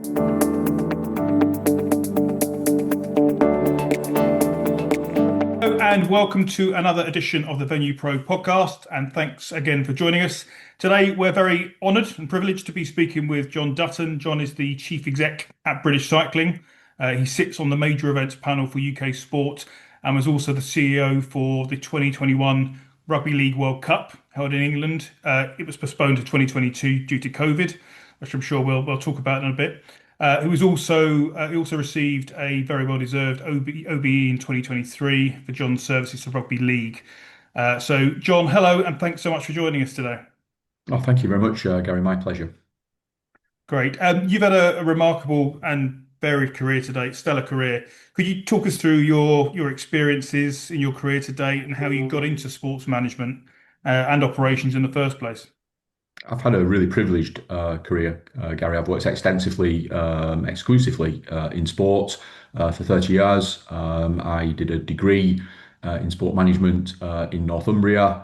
Hello and welcome to another edition of the VenuePro Podcast. And thanks again for joining us. Today, we're very honoured and privileged to be speaking with Jon Dutton. Jon is the Chief Exec at British Cycling. He sits on the major events panel for UK Sport and was also the CEO for the 2021 Rugby League World Cup held in England. It was postponed to 2022 due to COVID, which I'm sure we'll talk about in a bit. He also received a very well-deserved OBE in 2023 for Jon's services to Rugby League. So, Jon, hello, and thanks so much for joining us today. Oh, thank you very much, Gary. My pleasure. Great. You've had a remarkable and varied career to date, stellar career. Could you talk us through your experiences in your career to date and how you got into sports management and operations in the first place? I've had a really privileged career, Gary. I've worked extensively, exclusively in sport for 30 years. I did a degree in sport management in Northumbria.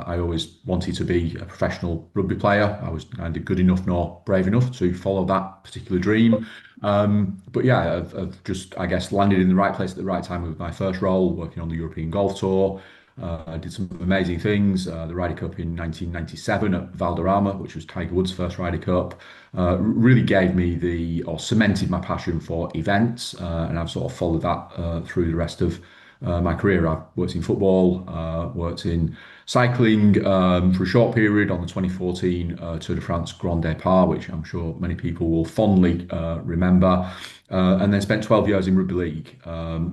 I always wanted to be a professional rugby player. I was neither good enough nor brave enough to follow that particular dream. But yeah, I've just, I guess, landed in the right place at the right time with my first role, working on the European Golf Tour. I did some amazing things. The Ryder Cup in 1997 at Valderrama, which was Tiger Woods' first Ryder Cup, really gave me or cemented my passion for events. And I've sort of followed that through the rest of my career. I've worked in football, worked in cycling for a short period on the 2014 Tour de France Grand Départ, which I'm sure many people will fondly remember. And then spent 12 years in rugby league,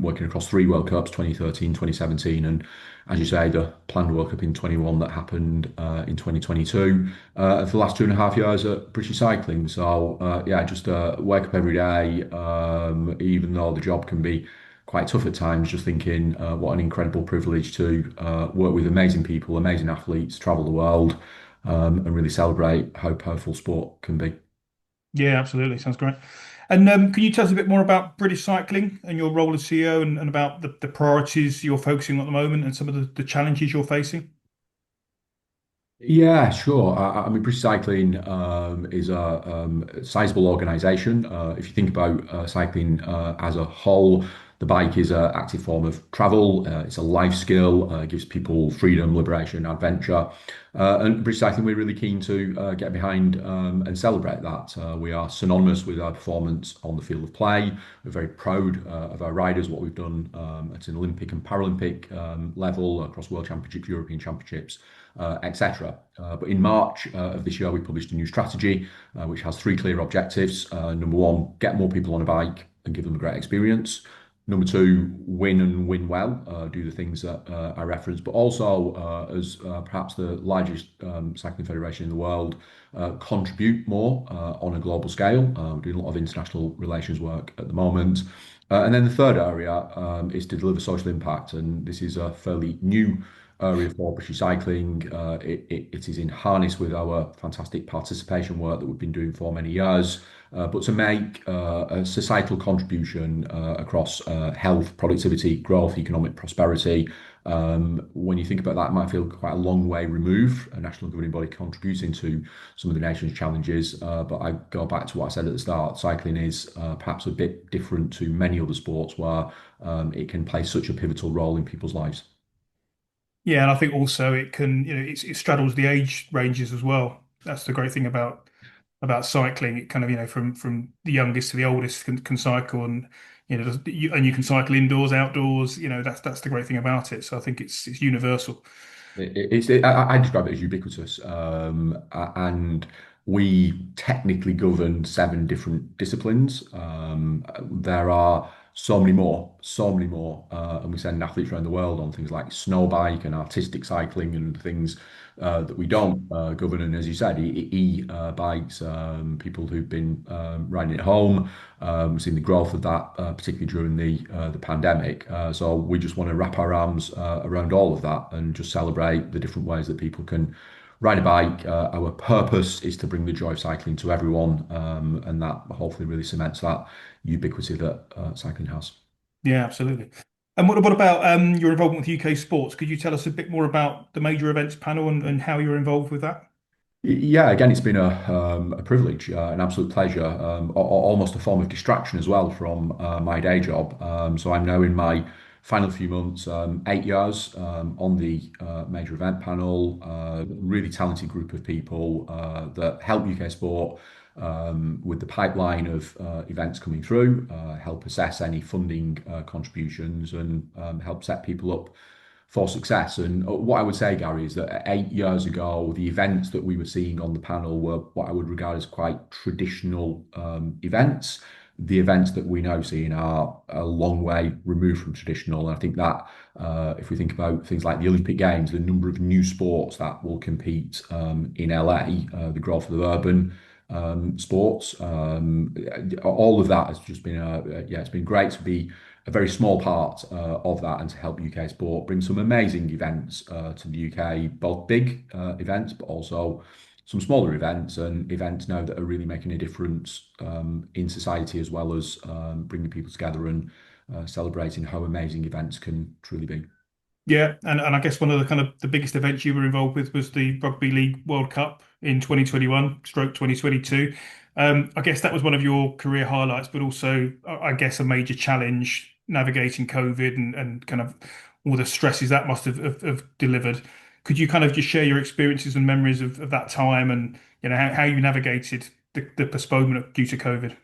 working across 3 World Cups, 2013, 2017, and as you say, the planned World Cup in 21 that happened in 2022. And for the last 2.5 years at British Cycling. So yeah, just wake up every day, even though the job can be quite tough at times, just thinking what an incredible privilege to work with amazing people, amazing athletes, travel the world, and really celebrate how powerful sport can be. Yeah, absolutely. Sounds great. And can you tell us a bit more about British Cycling and your role as CEO and about the priorities you're focusing on at the moment and some of the challenges you're facing? Yeah, sure. I mean, British Cycling is a sizable organisation. If you think about cycling as a whole, the bike is an active form of travel. It's a life skill. It gives people freedom, liberation, adventure. And British Cycling, we're really keen to get behind and celebrate that. We are synonymous with our performance on the field of play. We're very proud of our riders, what we've done at an Olympic and Paralympic level across World Championships, European Championships, etc. But in March of this year, we published a new strategy which has 3 clear objectives. Number one, get more people on a bike and give them a great experience. Number two, win and win well, do the things that I referenced, but also as perhaps the largest cycling federation in the world, contribute more on a global scale. We're doing a lot of international relations work at the moment. And then the third area is to deliver social impact, and this is a fairly new area for British Cycling. It is in harness with our fantastic participation work that we've been doing for many years, but to make a societal contribution across health, productivity, growth, economic prosperity. When you think about that, it might feel quite a long way removed, a national governing body contributing to some of the nation's challenges. But I go back to what I said at the start, cycling is perhaps a bit different to many other sports where it can play such a pivotal role in people's lives. Yeah, and I think also it can, it straddles the age ranges as well. That's the great thing about cycling. It kind of, from the youngest to the oldest can cycle, and and you can cycle indoors, outdoors. That's the great thing about it. So I think it's universal. I describe it as ubiquitous, and we technically govern 7 different disciplines. There are so many more, and we send athletes around the world on things like snow bike and artistic cycling and things that we don't govern. And as you said, bikes, people who've been riding at home. We've seen the growth of that, particularly during the pandemic. So we just want to wrap our arms around all of that and just celebrate the different ways that people can ride a bike. Our purpose is to bring the joy of cycling to everyone, and that hopefully really cements that ubiquity that cycling has. Yeah, absolutely. And what about your involvement with UK sports? Could you tell us a bit more about the major events panel and how you're involved with that? Yeah, again, it's been a privilege, an absolute pleasure, almost a form of distraction as well from my day job. So I'm now in my final few months, 8 years on the major event panel. Really talented group of people that help UK sport with the pipeline of events coming through, help assess any funding contributions, and help set people up for success. And what I would say, Gary, is that 8 years ago, the events that we were seeing on the panel were what I would regard as quite traditional events. The events that we now see are a long way removed from traditional. And I think that if we think about things like the Olympic Games, the number of new sports that will compete in LA, the growth of the urban sports, all of that has just been yeah, it's been great to be a very small part of that and to help UK sport bring some amazing events to the UK, both big events, but also some smaller events and events now that are really making a difference in society as well as bringing people together and celebrating how amazing events can truly be. Yeah, and I guess one of the kind of the biggest events you were involved with was the Rugby League World Cup in 2021 stroke 2022. I guess that was one of your career highlights, but also I guess a major challenge navigating COVID and kind of all the stresses that must have delivered. Could you kind of just share your experiences and memories of that time and how you navigated the postponement due to COVID?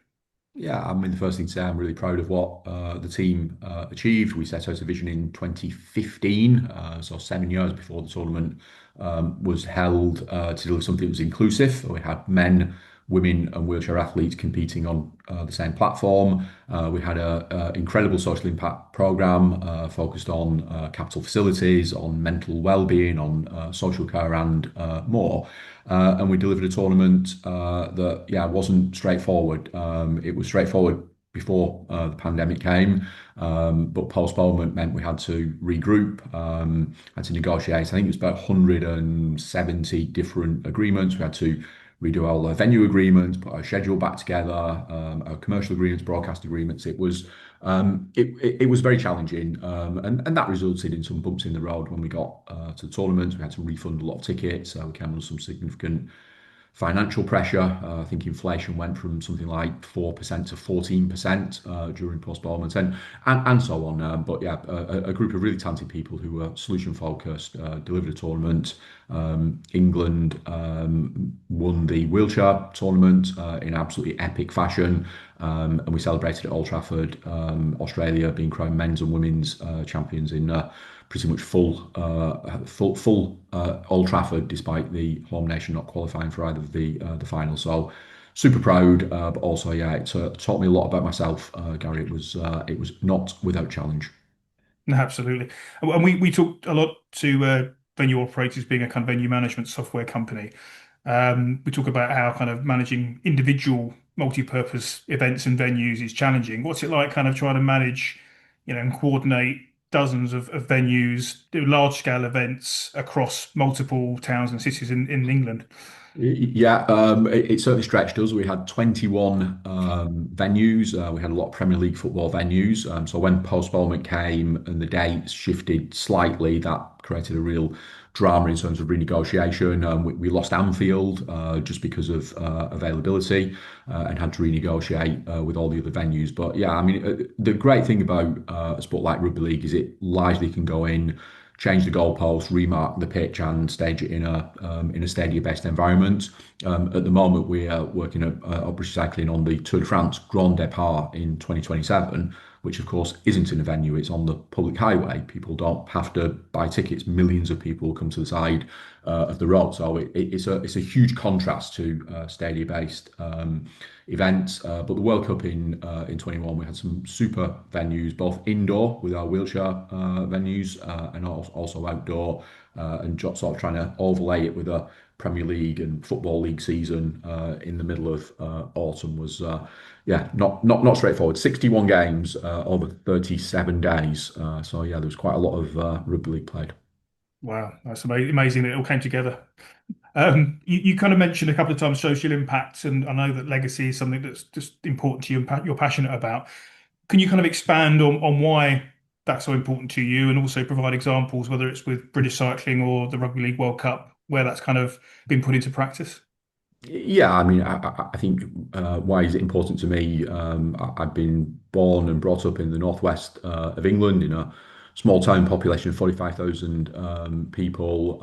Yeah, I mean, the first thing to say, I'm really proud of what the team achieved. We set out a vision in 2015, so 7 years before the tournament was held to deliver something that was inclusive. We had men, women, and wheelchair athletes competing on the same platform. We had an incredible social impact program focused on capital facilities, on mental well-being, on social care, and more. And we delivered a tournament that, yeah, wasn't straightforward. It was straightforward before the pandemic came, but postponement meant we had to regroup, had to negotiate. I think it was about 170 different agreements. We had to redo all our venue agreements, put our schedule back together, our commercial agreements, broadcast agreements. It was very challenging, and that resulted in some bumps in the road when we got to the tournament. We had to refund a lot of tickets. We came under some significant financial pressure. I think inflation went from something like 4% to 14% during postponement and so on. But yeah, a group of really talented people who were solution focused delivered a tournament. England won the wheelchair tournament in absolutely epic fashion. And we celebrated at Old Trafford, Australia being crowned men's and women's champions in pretty much full Old Trafford, despite the home nation not qualifying for either of the finals. So super proud, but also yeah, it taught me a lot about myself, Gary. It was not without challenge. No, absolutely. And we talked a lot to venue operators being a kind of venue management software company. We talk about how kind of managing individual multi-purpose events and venues is challenging. What's it like kind of trying to manage, and coordinate dozens of venues, do large scale events across multiple towns and cities in England? Yeah, it certainly stretched us. We had 21 venues. We had a lot of Premier League football venues. So when postponement came and the dates shifted slightly, that created a real drama in terms of renegotiation. We lost Anfield just because of availability and had to renegotiate with all the other venues. But yeah, I mean, the great thing about a sport like rugby league is it largely can go in, change the goalpost, remark the pitch, and stage it in a stadium-based environment. At the moment, we are working at British Cycling on the Tour de France Grand Départ in 2027, which of course isn't in a venue; it's on the public highway. People don't have to buy tickets. Millions of people come to the side of the road, so it's a huge contrast to stadium-based events. But the World Cup in 21, we had some super venues, both indoor with our wheelchair venues and also outdoor, and sort of trying to overlay it with a Premier League and Football League season in the middle of autumn was yeah, not straightforward. 61 games over 37 days. So yeah, there was quite a lot of rugby league played. Wow, that's amazing that it all came together. You kind of mentioned a couple of times social impact, and I know that legacy is something that's just important to you and you're passionate about. Can you kind of expand on why that's so important to you and also provide examples, whether it's with British cycling or the Rugby League World Cup? where that's kind of been put into practice? Yeah, I mean, I think why is it important to me? I've been born and brought up in the northwest of England in a small town population of 45,000 people,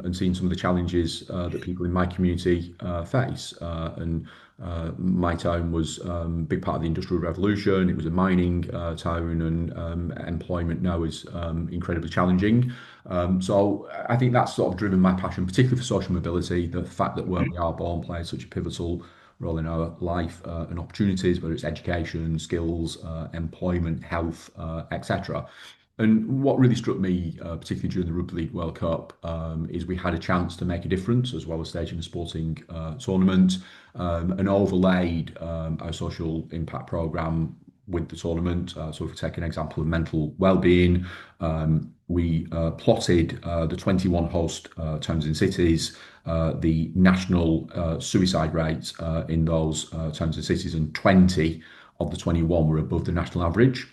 and seen some of the challenges that people in my community face. And My town was a big part of the Industrial Revolution. It was a mining town, and employment now is incredibly challenging. So I think that's sort of driven my passion, particularly for social mobility. The fact that where we are born plays such a pivotal role in our life and opportunities, whether it's education, skills, employment, health, etc. And what really struck me, particularly during the Rugby League World Cup, is we had a chance to make a difference as well as staging a sporting tournament, and overlaid our social impact programme with the tournament. So if we take an example of mental well-being, we plotted the 21 host towns and cities, the national suicide rates in those towns and cities, and 20 of the 21 were above the national average.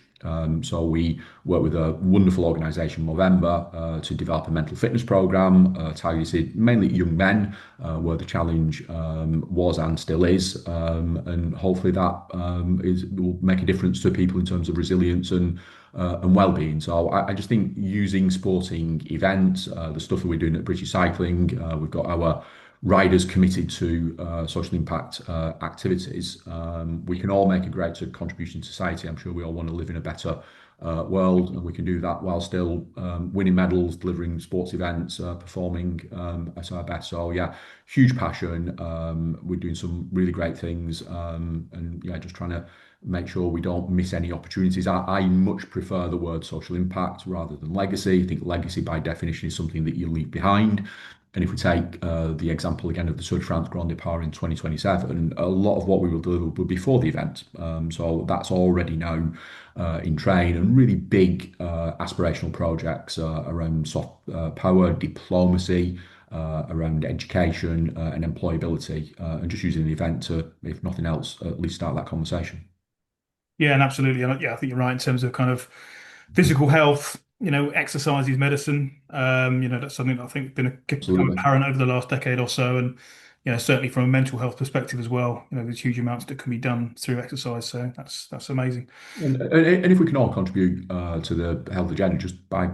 So we worked with a wonderful organisation, Movember, to develop a mental fitness programme targeted mainly at young men, where the challenge was and still is, and hopefully that will make a difference to people in terms of resilience and well-being. So I just think using sporting events, the stuff that we're doing at British Cycling, we've got our riders committed to social impact activities. We can all make a greater contribution to society. I'm sure we all want to live in a better world, and we can do that while still winning medals, delivering sports events, performing at our best. So yeah, huge passion. We're doing some really great things, and yeah, just trying to make sure we don't miss any opportunities. I much prefer the word social impact rather than legacy. I think legacy by definition is something that you leave behind. And if we take the example again of the Tour de France Grand Départ in 2027, a lot of what we will do will be for the event. So that's already now in train, and really big aspirational projects around soft power, diplomacy, around education and employability, and just using the event to, if nothing else, at least start that conversation. Yeah, and absolutely. And yeah, I think you're right in terms of kind of physical health. Exercise is medicine. That's something that I think has become Absolutely. apparent over the last decade or so, and certainly from a mental health perspective as well. There's huge amounts that can be done through exercise. So that's amazing. And if we can all contribute to the health agenda just by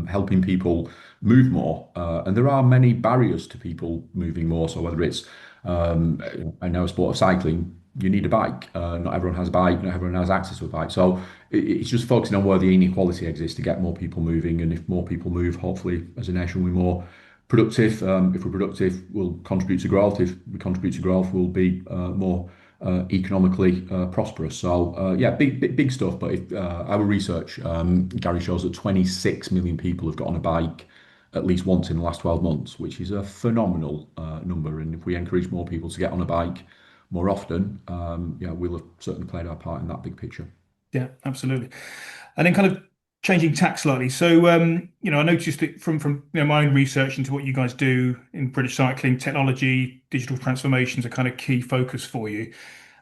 helping people move more, and there are many barriers to people moving more. So whether it's, I know, a sport of cycling, you need a bike. Not everyone has a bike. Not everyone has access to a bike. So it's just focusing on where the inequality exists to get more people moving. And if more people move, hopefully, as a nation, we're more productive. If we're productive, we'll contribute to growth. If we contribute to growth, we'll be more economically prosperous. So yeah, big stuff. But if our research, Gary, shows that 26 million people have got on a bike at least once in the last 12 months, which is a phenomenal number. And if we encourage more people to get on a bike more often, yeah, we'll have certainly played our part in that big picture. Yeah, absolutely. And then kind of changing tack slightly. So, I noticed that from my own research into what you guys do in British cycling, technology, digital transformations are kind of key focus for you.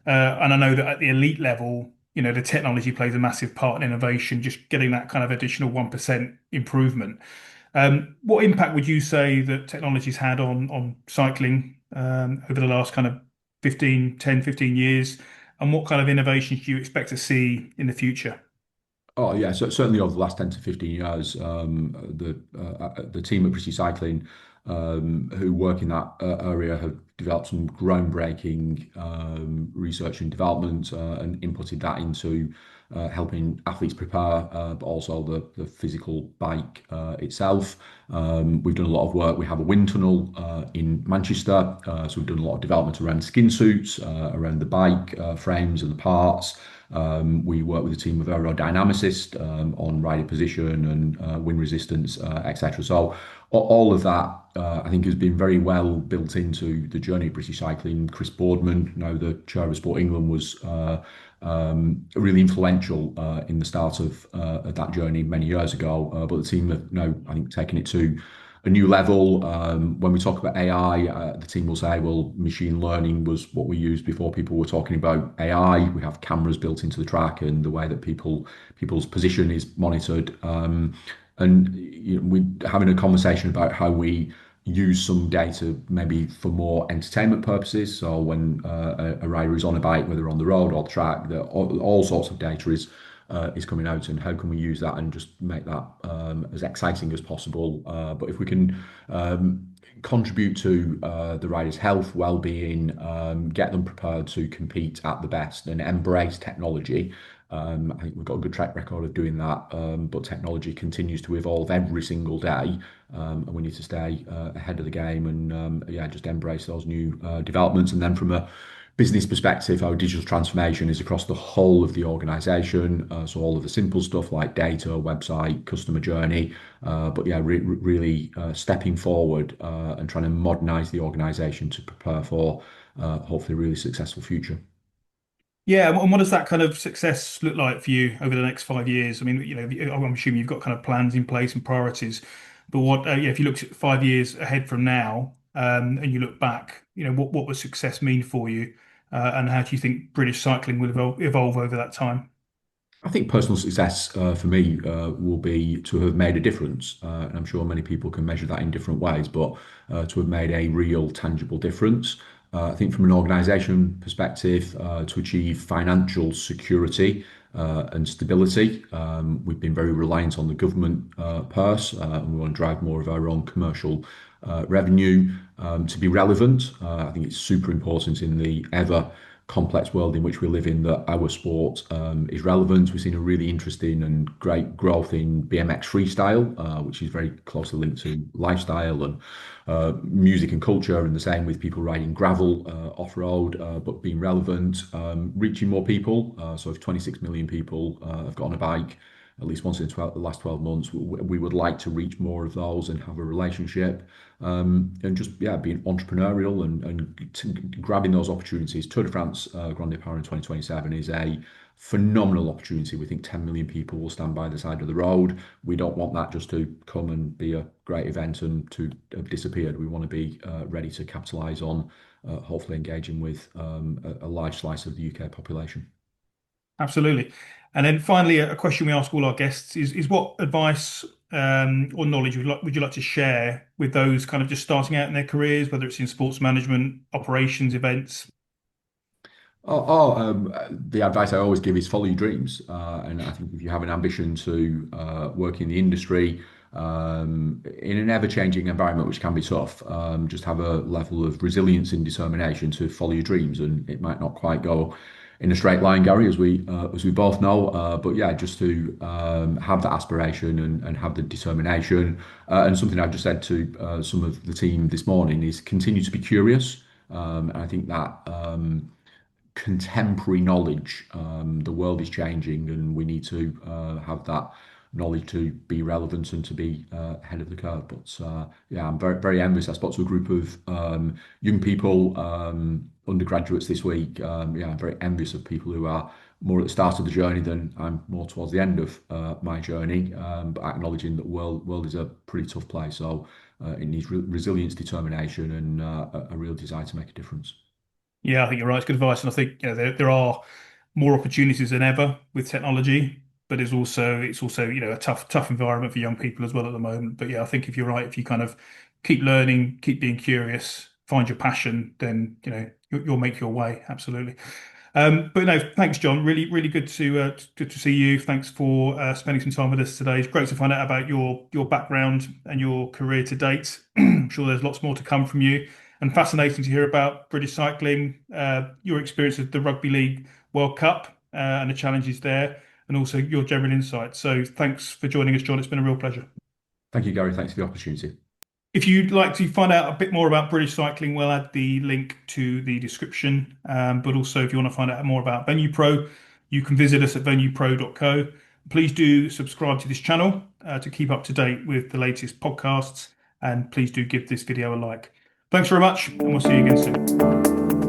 And I know that at the elite level, the technology plays a massive part in innovation, just getting that kind of additional 1% improvement. What impact would you say that technology's had on cycling over the last kind of 15 years? And what kind of innovations do you expect to see in the future? Oh yeah, so certainly over the last 10 to 15 years, the team at British Cycling, who work in that area, have developed some groundbreaking research and development, and inputted that into helping athletes prepare, but also the physical bike itself. We've done a lot of work. We have a wind tunnel in Manchester, so we've done a lot of development around skin suits, around the bike frames and the parts. We work with a team of aerodynamicists on rider position and wind resistance, etc. So all of that, I think, has been very well built into the journey of British cycling. Chris Boardman, now the chair of Sport England, was really influential in the start of that journey many years ago. But the team have now, I think, taken it to a new level. When we talk about AI, the team will say, well, machine learning was what we used before people were talking about AI. We have cameras built into the track, and the way that people's position is monitored. And we're having a conversation about how we use some data maybe for more entertainment purposes. So when a rider is on a bike, whether on the road or the track, that all sorts of data is coming out, and how can we use that and just make that as exciting as possible. But if we can contribute to the riders' health, well-being, get them prepared to compete at the best, and embrace technology. I think we've got a good track record of doing that, but technology continues to evolve every single day, and we need to stay ahead of the game and yeah, just embrace those new developments. And then from a business perspective, our digital transformation is across the whole of the organization. So all of the simple stuff like data, website, customer journey, but yeah, really stepping forward and trying to modernize the organization to prepare for hopefully a really successful future. Yeah, and what does that kind of success look like for you over the next 5 years? I mean, I'm assuming you've got kind of plans in place and priorities, but yeah, if you look at 5 years ahead from now, and you look back, what would success mean for you, and how do you think British cycling will evolve over that time? I think personal success for me will be to have made a difference. And I'm sure many people can measure that in different ways, but to have made a real, tangible difference. I think from an organisation perspective, to achieve financial security and stability, we've been very reliant on the government purse, and we want to drive more of our own commercial revenue to be relevant. I think it's super important in the ever complex world in which we live in that our sport is relevant. We've seen a really interesting and great growth in BMX freestyle, which is very closely linked to lifestyle and music and culture, and the same with people riding gravel off-road, but being relevant, reaching more people. So if 26 million people have got on a bike at least once in the last 12 months, we would like to reach more of those and have a relationship, and just yeah, being entrepreneurial and grabbing those opportunities. Tour de France Grand Depart in 2027 is a phenomenal opportunity. We think 10 million people will stand by the side of the road. We don't want that just to come and be a great event and to have disappeared. We want to be ready to capitalise on hopefully engaging with a large slice of the UK population. Absolutely. And then finally, a question we ask all our guests is what advice or knowledge would you like to share with those kind of just starting out in their careers, whether it's in sports management, operations, events? The advice I always give is follow your dreams. And I think if you have an ambition to work in the industry, in an ever-changing environment, which can be tough, just have a level of resilience and determination to follow your dreams. And it might not quite go in a straight line, Gary, as we both know. But yeah, just to have that aspiration and have the determination. And something I've just said to some of the team this morning is continue to be curious. And I think that contemporary knowledge. The world is changing, and we need to have that knowledge to be relevant and to be ahead of the curve. But yeah, I'm very envious. I spoke to a group of young people, undergraduates this week. Yeah, I'm very envious of people who are more at the start of the journey than I'm more towards the end of my journey. But acknowledging that world is a pretty tough place, so it needs resilience, determination, and a real desire to make a difference. Yeah, I think you're right. It's good advice, and I think there are more opportunities than ever with technology, but it's also a tough environment for young people as well at the moment. But yeah, I think if you're right, if you kind of keep learning, keep being curious, find your passion, then you'll make your way. Absolutely. But no, thanks, John. Really good to see you. Thanks for spending some time with us today. It's great to find out about your background and your career to date. I'm sure there's lots more to come from you, and fascinating to hear about British cycling, your experience of the Rugby League World Cup and the challenges there, and also your general insights. So thanks for joining us, John. It's been a real pleasure. Thank you, Gary. Thanks for the opportunity. If you'd like to find out a bit more about British cycling, we'll add the link to the description. But also, if you want to find out more about VenuePro, you can visit us at venupro.co. Please do subscribe to this channel to keep up to date with the latest podcasts. And please do give this video a like. Thanks very much, and we'll see you again soon.